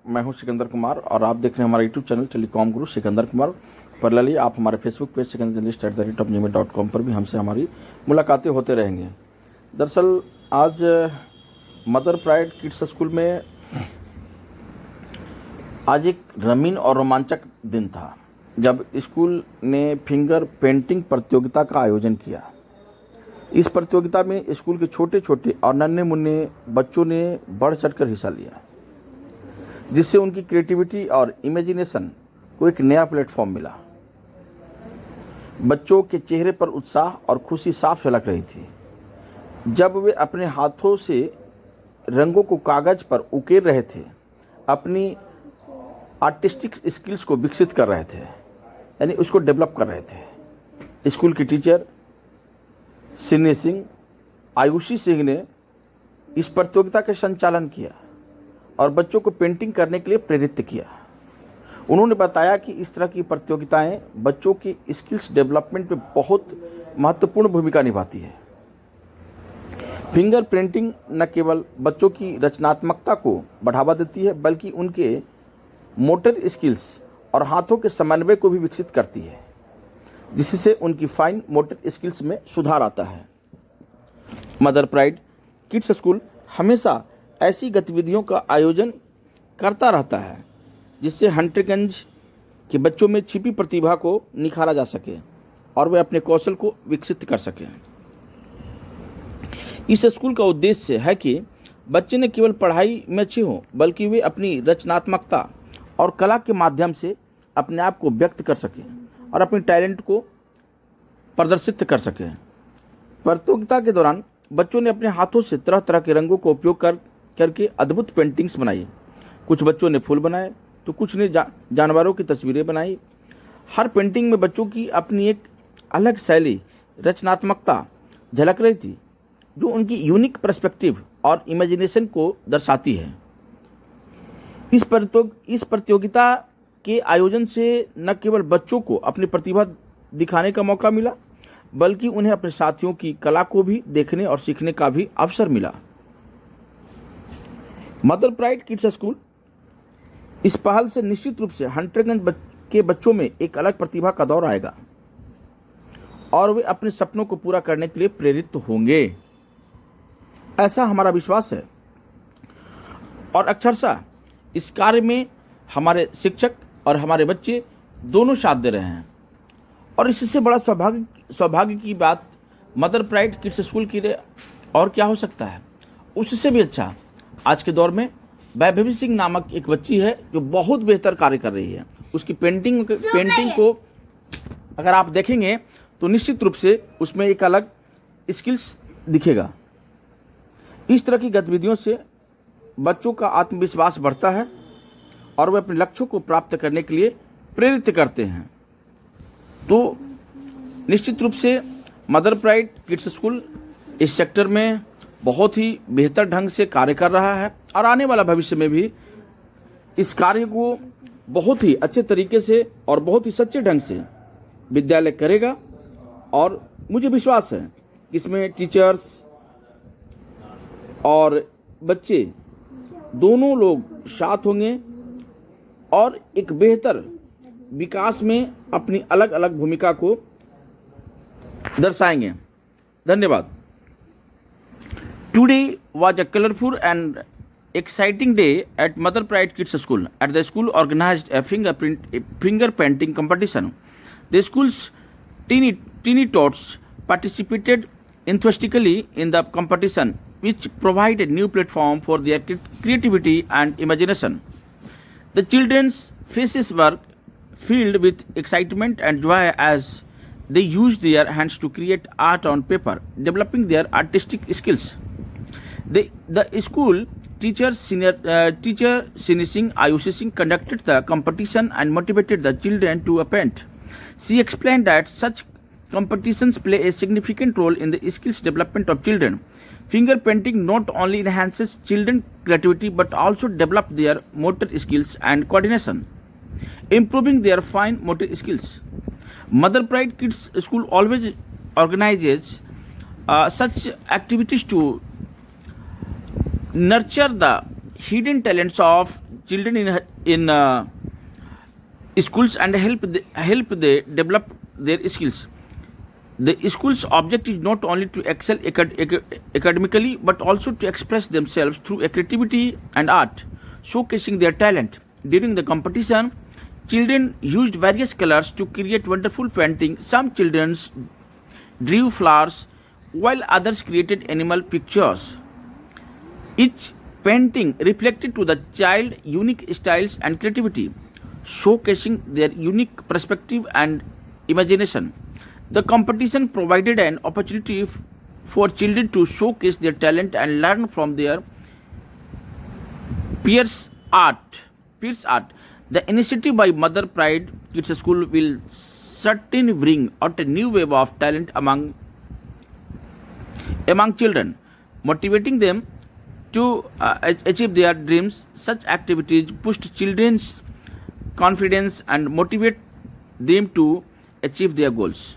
मैं हूं सिकंदर कुमार और आप देख रहे हैं हमारा यूट्यूब चैनल टेलीकॉम गुरु सिकंदर कुमार। पैरेलली आप हमारे फेसबुक पेज sikandarjournalist@gmail.com पर भी हमसे हमारी मुलाकातें होते रहेंगे। दरअसल आज मदर प्राइड किड्स स्कूल में आज एक रंगीन और रोमांचक दिन था जब स्कूल ने फिंगर पेंटिंग प्रतियोगिता का आयोजन किया। इस प्रतियोगिता में स्कूल के छोटे छोटे और नन्हे मुन्ने बच्चों ने बढ़ चढ़कर हिस्सा लिया, जिससे उनकी क्रिएटिविटी और इमेजिनेशन को एक नया प्लेटफॉर्म मिला। बच्चों के चेहरे पर उत्साह और खुशी साफ झलक रही थी जब वे अपने हाथों से रंगों को कागज पर उकेर रहे थे, अपनी आर्टिस्टिक स्किल्स को विकसित कर रहे थे, यानी उसको डेवलप कर रहे थे। स्कूल की टीचर सिन्नी सिंह, आयुषी सिंह ने इस प्रतियोगिता का संचालन किया और बच्चों को पेंटिंग करने के लिए प्रेरित किया। उन्होंने बताया कि इस तरह की प्रतियोगिताएं बच्चों की स्किल्स डेवलपमेंट में बहुत महत्वपूर्ण भूमिका निभाती है। फिंगर प्रिंटिंग न केवल बच्चों की रचनात्मकता को बढ़ावा देती है, बल्कि उनके मोटर स्किल्स और हाथों के समन्वय को भी विकसित करती है, जिससे उनकी फाइन मोटर स्किल्स में सुधार आता है। मदर प्राइड किड्स स्कूल हमेशा ऐसी गतिविधियों का आयोजन करता रहता है जिससे हंटरगंज के बच्चों में छिपी प्रतिभा को निखारा जा सके और वे अपने कौशल को विकसित कर सकें। इस स्कूल का उद्देश्य है कि बच्चे न केवल पढ़ाई में अच्छे हों, बल्कि वे अपनी रचनात्मकता और कला के माध्यम से अपने आप को व्यक्त कर सकें और अपने टैलेंट को प्रदर्शित कर सकें। प्रतियोगिता के दौरान बच्चों ने अपने हाथों से तरह तरह के रंगों का उपयोग करके अद्भुत पेंटिंग्स बनाई। कुछ बच्चों ने फूल बनाए तो कुछ ने जानवरों की तस्वीरें बनाई। हर पेंटिंग में बच्चों की अपनी एक अलग शैली, रचनात्मकता झलक रही थी, जो उनकी यूनिक पर्सपेक्टिव और इमेजिनेशन को दर्शाती है। इस प्रतियोगिता के आयोजन से न केवल बच्चों को अपनी प्रतिभा दिखाने का मौका मिला, बल्कि उन्हें अपने साथियों की कला को भी देखने और सीखने का भी अवसर मिला। मदर प्राइड किड्स स्कूल इस पहल से निश्चित रूप से हंटरगंज के बच्चों में एक अलग प्रतिभा का दौर आएगा और वे अपने सपनों को पूरा करने के लिए प्रेरित होंगे, ऐसा हमारा विश्वास है। और अक्षरशः इस कार्य में हमारे शिक्षक और हमारे बच्चे दोनों साथ दे रहे हैं, और इससे बड़ा सौभाग्य की बात मदर प्राइड किड्स स्कूल की और क्या हो सकता है। उससे भी अच्छा आज के दौर में वैभवी सिंह नामक एक बच्ची है जो बहुत बेहतर कार्य कर रही है। उसकी पेंटिंग को अगर आप देखेंगे तो निश्चित रूप से उसमें एक अलग स्किल्स दिखेगा। इस तरह की गतिविधियों से बच्चों का आत्मविश्वास बढ़ता है और वे अपने लक्ष्यों को प्राप्त करने के लिए प्रेरित करते हैं। तो निश्चित रूप से मदर प्राइड किड्स स्कूल इस सेक्टर में बहुत ही बेहतर ढंग से कार्य कर रहा है और आने वाला भविष्य में भी इस कार्य को बहुत ही अच्छे तरीके से और बहुत ही सच्चे ढंग से विद्यालय करेगा। और मुझे विश्वास है कि इसमें टीचर्स और बच्चे दोनों लोग साथ होंगे और एक बेहतर विकास में अपनी अलग अलग भूमिका को दर्शाएंगे। धन्यवाद। Today was a colorful and exciting day at Mother Pride Kids School. At the school organized a finger painting competition. The school's teeny tots participated enthusiastically in the competition, which provided new platform for their creativity and imagination. The children's faces were filled with excitement and joy as they used their hands to create art on paper, developing their artistic skills. The school teacher Sini Singh, Ayushi Singh conducted the competition and motivated the children to paint. She explained that such competitions play a significant role in the skills development of children. Finger painting not only enhances children's creativity but also develops their motor skills and coordination, improving their fine motor skills. Mother Pride Kids School always organizes such activities to nurture the hidden talents of children in schools and help they develop their skills. The school's object is not only to excel academically but also to express themselves through creativity and art, showcasing their talent. During the competition, children used various colors to create wonderful paintings. Some children drew flowers while others created animal pictures. Each painting reflected to the child unique styles and creativity, showcasing their unique perspective and imagination. The competition provided an opportunity for children to showcase their talent and learn from their peers' art. The initiative by Mother Pride Kids School will certainly bring out a new wave of talent among children, motivating them to achieve their dreams. Such activities boost children's confidence and motivate them to achieve their goals.